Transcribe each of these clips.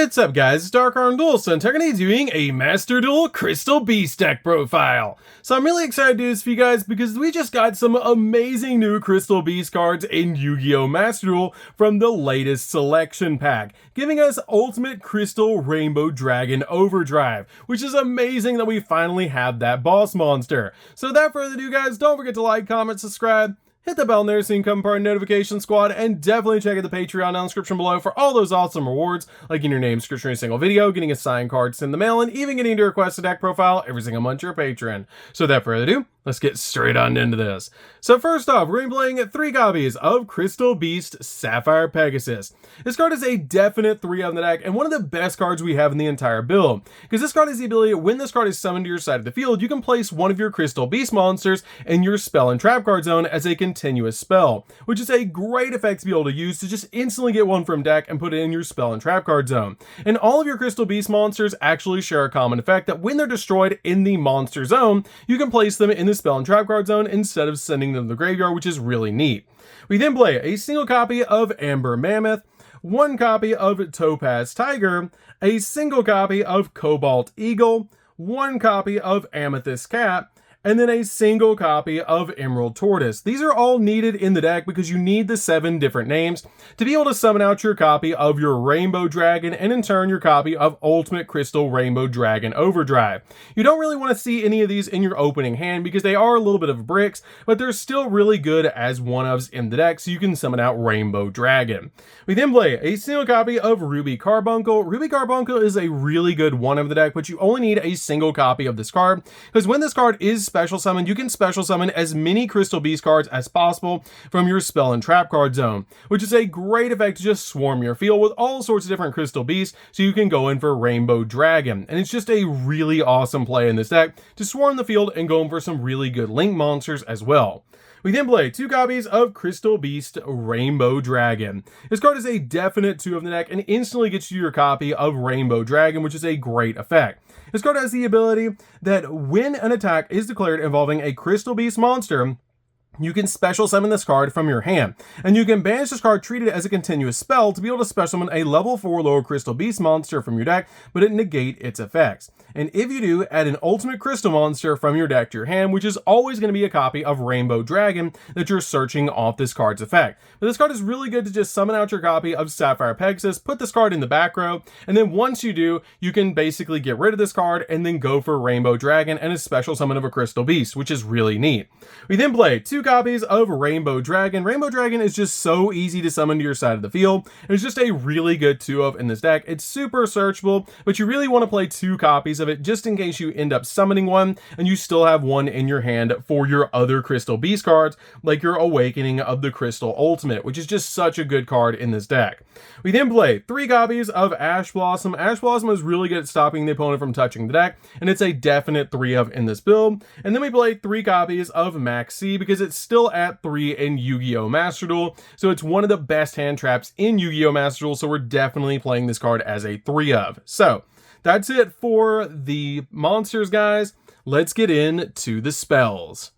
What's up guys, it's DarkArmedDuelist and today doing a Master Duel Crystal Beast deck profile. So I'm really excited to do this for you guys because we just got some amazing new Crystal Beast cards in Yu-Gi-Oh! Master Duel from the latest selection pack, giving us Ultimate Crystal Rainbow Dragon Overdrive, which is amazing that we finally have that boss monster. So without further ado guys, don't forget to like, comment, subscribe, hit the bell there so you can become part of the notification squad, and definitely check out the Patreon down in the description below for all those awesome rewards, like getting your name description in a single video, getting a signed card sent in the mail, and even getting to request a deck profile every single month to your patron. So without further ado, let's get straight on into this. So first off, we're going to be playing 3 copies of Crystal Beast Sapphire Pegasus. This card is a definite 3 on the deck, and one of the best cards we have in the entire build, because this card has the ability, when this card is summoned to your side of the field, you can place one of your Crystal Beast monsters in your spell and trap card zone as a continuous spell, which is a great effect to be able to use to just instantly get one from deck and put it in your spell and trap card zone. And all of your Crystal Beast monsters actually share a common effect that when they're destroyed in the monster zone, you can place them in the spell and trap card zone instead of sending them to the graveyard, which is really neat. We then play a single copy of Amber Mammoth, 1 copy of Topaz Tiger, a single copy of Cobalt Eagle, 1 copy of Amethyst Cat, and then a single copy of Emerald Tortoise. These are all needed in the deck because you need the 7 different names to be able to summon out your copy of your Rainbow Dragon and in turn your copy of Ultimate Crystal Rainbow Dragon Overdrive. You don't really want to see any of these in your opening hand because they are a little bit of bricks, but they're still really good as one-ofs in the deck so you can summon out Rainbow Dragon. We then play a single copy of Ruby Carbuncle. Ruby Carbuncle is a really good one of the deck, but you only need a single copy of this card because when this card is special summon, you can special summon as many Crystal Beast cards as possible from your spell and trap card zone, which is a great effect to just swarm your field with all sorts of different Crystal Beasts so you can go in for Rainbow Dragon. And it's just a really awesome play in this deck to swarm the field and go in for some really good link monsters as well. We then play 2 copies of Crystal Beast Rainbow Dragon. This card is a definite 2 of the deck and instantly gets you your copy of Rainbow Dragon, which is a great effect. This card has the ability that when an attack is declared involving a Crystal Beast monster, you can special summon this card from your hand, and you can banish this card, treat it as a continuous spell to be able to special summon a level 4 lower Crystal Beast monster from your deck, but it negate its effects. And if you do, add an Ultimate Crystal monster from your deck to your hand, which is always going to be a copy of Rainbow Dragon that you're searching off this card's effect. But this card is really good to just summon out your copy of Sapphire Pegasus, put this card in the back row, and then once you do, you can basically get rid of this card and then go for Rainbow Dragon and a special summon of a Crystal Beast, which is really neat. We then play 2 copies of Rainbow Dragon. Rainbow Dragon is just so easy to summon to your side of the field. It's just a really good 2-of in this deck. It's super searchable, but you really want to play 2 copies of it just in case you end up summoning one and you still have one in your hand for your other Crystal Beast cards, like your Awakening of the Crystal Ultimate, which is just such a good card in this deck. We then play 3 copies of Ash Blossom. Ash Blossom is really good at stopping the opponent from touching the deck, and it's a definite 3-of in this build. And then we play 3 copies of Maxi because it's still at 3 in Yu-Gi-Oh! Master Duel, so it's one of the best hand traps in Yu-Gi-Oh! Master Duel, so we're definitely playing this card as a 3-of. So that's it for the monsters, guys. Let's get into the spells.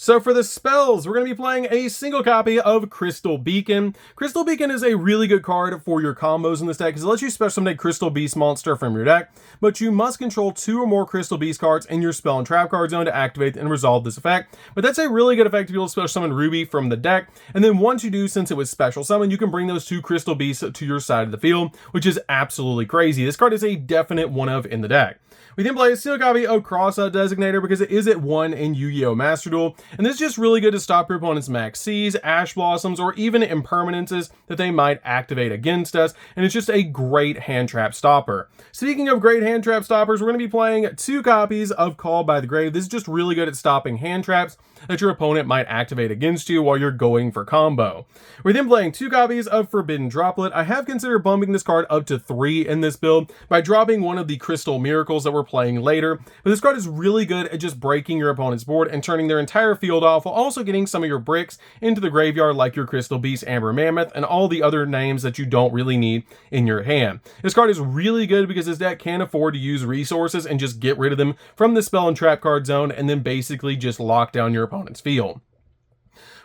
So for the spells, we're going to be playing a single copy of Crystal Beacon. Crystal Beacon is a really good card for your combos in this deck because it lets you special summon a Crystal Beast monster from your deck, but you must control 2 or more Crystal Beast cards in your spell and trap card zone to activate and resolve this effect. But that's a really good effect to be able to special summon Ruby from the deck, and then once you do, since it was special summon, you can bring those 2 Crystal Beasts to your side of the field, which is absolutely crazy. This card is a definite 1-of in the deck. We then play a single copy of Crossout Designator because it is at 1 in Yu-Gi-Oh! Master Duel, and this is just really good to stop your opponent's Max C's, Ash Blossoms, or even Impermanences that they might activate against us, and it's just a great hand trap stopper. Speaking of great hand trap stoppers, we're going to be playing 2 copies of Called by the Grave. This is just really good at stopping hand traps that your opponent might activate against you while you're going for combo. We're then playing 2 copies of Forbidden Droplet. I have considered bumping this card up to 3 in this build by dropping one of the Crystal Miracles that we're playing later, but this card is really good at just breaking your opponent's board and turning their entire field off while also getting some of your bricks into the graveyard, like your Crystal Beast Amber Mammoth and all the other names that you don't really need in your hand. This card is really good because this deck can't afford to use resources and just get rid of them from the spell and trap card zone and then basically just lock down your opponent's field.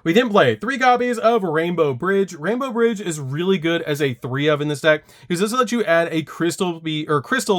We then play 3 copies of Rainbow Bridge. Rainbow Bridge is really good as a 3-of in this deck because this lets you add a crystal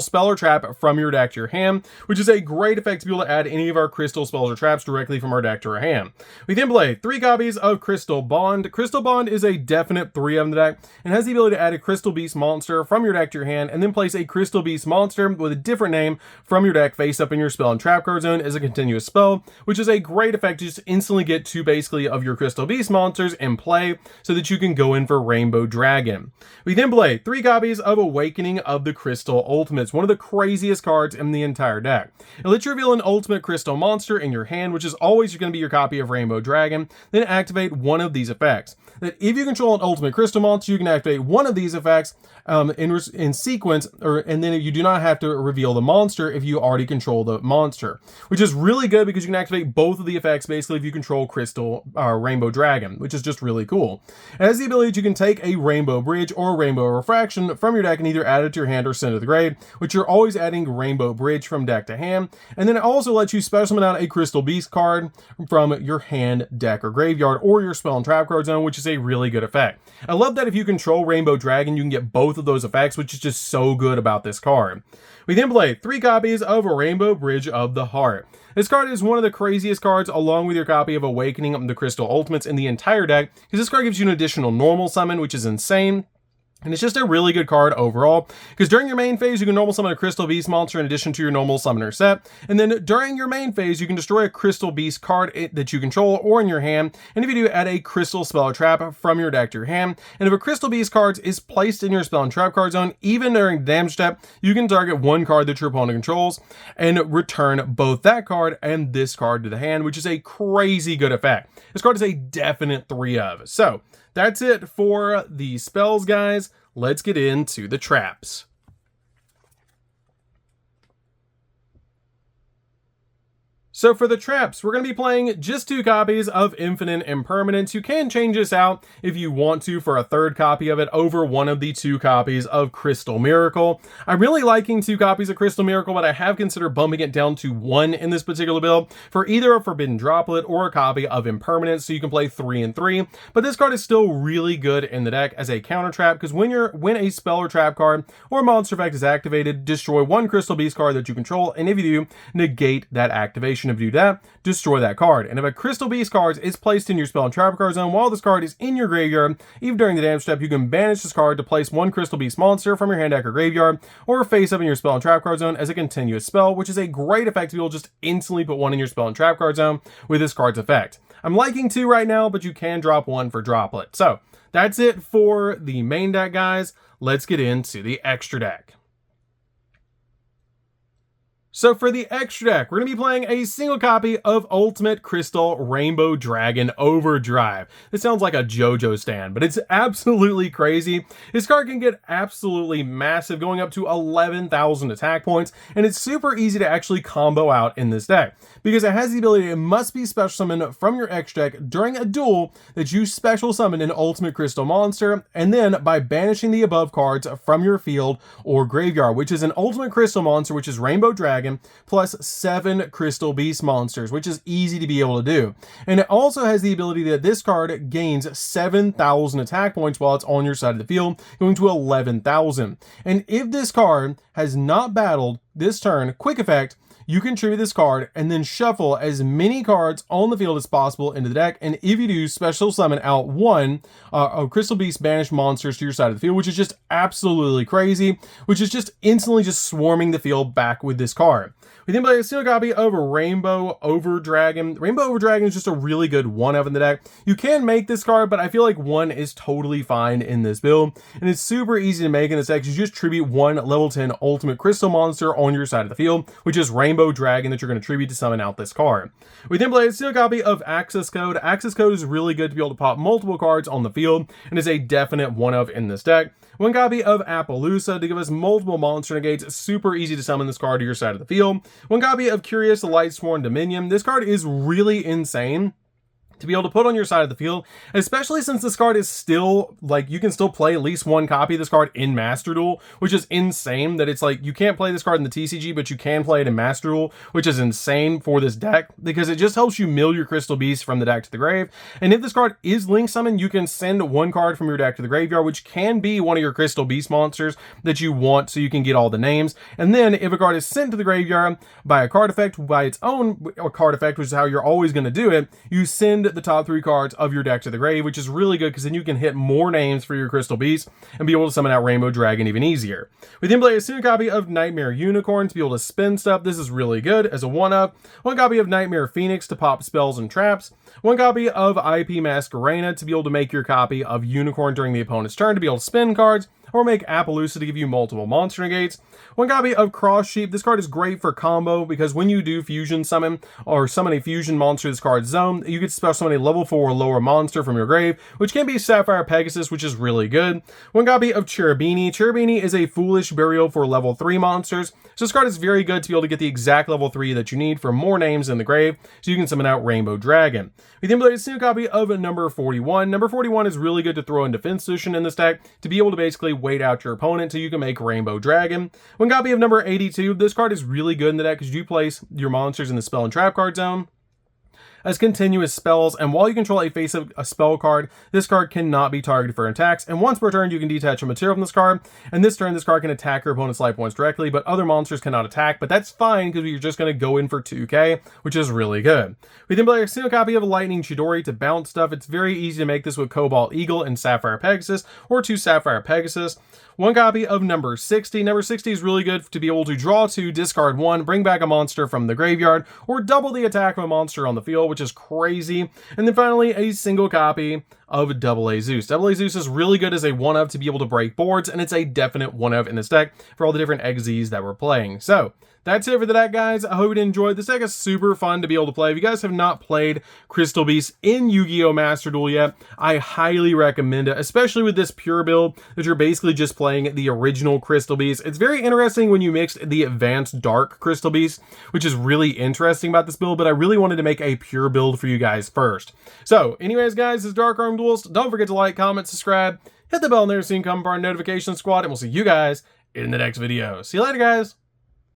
spell or trap from your deck to your hand, which is a great effect to be able to add any of our crystal spells or traps directly from our deck to our hand. We then play 3 copies of Crystal Bond. Crystal Bond is a definite 3-of in the deck and has the ability to add a Crystal Beast monster from your deck to your hand and then place a Crystal Beast monster with a different name from your deck face up in your spell and trap card zone as a continuous spell, which is a great effect to just instantly get 2 basically of your Crystal Beast monsters in play so that you can go in for Rainbow Dragon. We then play 3 copies of Awakening of the Crystal Ultimates, one of the craziest cards in the entire deck. It lets you reveal an ultimate crystal monster in your hand, which is always going to be your copy of Rainbow Dragon, then activate one of these effects. That if you control an ultimate crystal monster, you can activate one of these effects in sequence, and then you do not have to reveal the monster if you already control the monster, which is really good because you can activate both of the effects basically if you control Rainbow Dragon, which is just really cool. It has the ability that you can take a Rainbow Bridge or Rainbow Refraction from your deck and either add it to your hand or send it to the grave, which you're always adding Rainbow Bridge from deck to hand. And then it also lets you special summon out a Crystal Beast card from your hand, deck, or graveyard, or your spell and trap card zone, which is a really good effect. I love that if you control Rainbow Dragon, you can get both of those effects, which is just so good about this card. We then play 3 copies of Rainbow Bridge of the Heart. This card is one of the craziest cards along with your copy of Awakening of the Crystal Ultimates in the entire deck, because this card gives you an additional normal summon, which is insane. And it's just a really good card overall, because during your main phase, you can normal summon a Crystal Beast monster in addition to your normal summoner set. And then during your main phase, you can destroy a Crystal Beast card that you control or in your hand. And if you do, add a Crystal Spell or Trap from your deck to your hand. And if a Crystal Beast card is placed in your Spell and Trap card zone, even during the damage step, you can target one card that your opponent controls and return both that card and this card to the hand, which is a crazy good effect. This card is a definite 3-of. So that's it for the spells, guys. Let's get into the traps. So for the traps, we're going to be playing just 2 copies of Infinite Impermanence. You can change this out if you want to for a 3rd copy of it over one of the 2 copies of Crystal Miracle. I'm really liking 2 copies of Crystal Miracle, but I have considered bumping it down to 1 in this particular build for either a Forbidden Droplet or a copy of Impermanence, so you can play 3 and 3. But this card is still really good in the deck as a counter trap, because when a spell or trap card or monster effect is activated, destroy 1 Crystal Beast card that you control, and if you do, negate that activation. If you do that, destroy that card. And if a Crystal Beast card is placed in your spell and trap card zone while this card is in your graveyard, even during the damage step, you can banish this card to place 1 Crystal Beast monster from your hand, deck, or graveyard, or face up in your spell and trap card zone as a continuous spell, which is a great effect to be able to just instantly put 1 in your spell and trap card zone with this card's effect. I'm liking 2 right now, but you can drop 1 for droplet. So that's it for the main deck, guys. Let's get into the extra deck. So for the extra deck, we're going to be playing a single copy of Ultimate Crystal Rainbow Dragon Overdrive. This sounds like a JoJo stand, but it's absolutely crazy. This card can get absolutely massive, going up to 11,000 attack points, and it's super easy to actually combo out in this deck, because it has the ability, it must be special summoned from your extra deck during a duel that you special summon an Ultimate Crystal monster, and then by banishing the above cards from your field or graveyard, which is an Ultimate Crystal monster, which is Rainbow Dragon, plus 7 Crystal Beast monsters, which is easy to be able to do. And it also has the ability that this card gains 7,000 attack points while it's on your side of the field, going to 11,000. And if this card has not battled this turn, quick effect, you can tribute this card and then shuffle as many cards on the field as possible into the deck. And if you do, special summon out 1 Crystal Beast banished monsters to your side of the field, which is just absolutely crazy, which is just instantly just swarming the field back with this card. We then play a single copy of Rainbow Overdragon. Rainbow Overdragon is just a really good 1-of in the deck. You can make this card, but I feel like 1 is totally fine in this build. And it's super easy to make in this deck. You just tribute 1 level 10 Ultimate Crystal monster on your side of the field, which is Rainbow Dragon, that you're going to tribute to summon out this card. We then play a single copy of Access Code. Access Code is really good to be able to pop multiple cards on the field, and is a definite 1-of in this deck. 1 copy of Appaloosa to give us multiple monster negates. Super easy to summon this card to your side of the field. 1 copy of Curious the Lightsworn Dominion. This card is really insane, to be able to put on your side of the field, especially since this card is still, like, you can still play at least one copy of this card in Master Duel, which is insane that it's like, you can't play this card in the TCG, but you can play it in Master Duel, which is insane for this deck, because it just helps you mill your Crystal Beast from the deck to the grave. And if this card is Link Summon, you can send one card from your deck to the graveyard, which can be one of your Crystal Beast monsters that you want, so you can get all the names. And then if a card is sent to the graveyard by a card effect, by its own card effect, which is how you're always going to do it, you send the top 3 cards of your deck to the grave, which is really good because then you can hit more names for your Crystal Beast and be able to summon out Rainbow Dragon even easier. We then play a single copy of Nightmare Unicorn to be able to spin stuff. This is really good as a 1-up. One copy of Nightmare Phoenix to pop spells and traps. One copy of IP Masquerena to be able to make your copy of Unicorn during the opponent's turn to be able to spin cards, or make Appaloosa to give you multiple monster negates. One copy of Cross Sheep. This card is great for combo because when you do fusion summon or summon a fusion monster this card's zone, you get to special summon a level 4 or lower monster from your grave, which can be Sapphire Pegasus, which is really good. One copy of Cherubini. Cherubini is a foolish burial for level 3 monsters. So this card is very good to be able to get the exact level 3 that you need for more names in the grave, so you can summon out Rainbow Dragon. We then play a single copy of number 41. Number 41 is really good to throw in Defense Solution in this deck to be able to basically wait out your opponent so you can make Rainbow Dragon. One copy of number 82. This card is really good in the deck because you place your monsters in the spell and trap card zone as continuous spells, and while you control a face of a spell card, this card cannot be targeted for attacks, and once per turn you can detach a material from this card, and this turn this card can attack your opponent's life points directly, but other monsters cannot attack, but that's fine because you're just going to go in for 2k, which is really good. We then play a single copy of Lightning Chidori to bounce stuff. It's very easy to make this with Cobalt Eagle and Sapphire Pegasus, or 2 Sapphire Pegasus. One copy of number 60. Number 60 is really good to be able to draw 2, discard 1, bring back a monster from the graveyard, or double the attack of a monster on the field, which is crazy. And then finally, a single copy of Double A Zeus. Double A Zeus is really good as a 1-up to be able to break boards, and it's a definite 1-up in this deck for all the different XZs that we're playing. So that's it for the deck, guys. I hope you enjoyed. This deck is super fun to be able to play. If you guys have not played Crystal Beast in Yu-Gi-Oh! Master Duel yet, I highly recommend it, especially with this pure build that you're basically just playing the original Crystal Beast. It's very interesting when you mix the advanced Dark Crystal Beast, which is really interesting about this build, but I really wanted to make a pure build for you guys first. So anyways, guys, this is DarkArmedDuelist. Don't forget to like, comment, subscribe, hit the bell there so you can come part of our notification squad, and we'll see you guys in the next video. See you later, guys.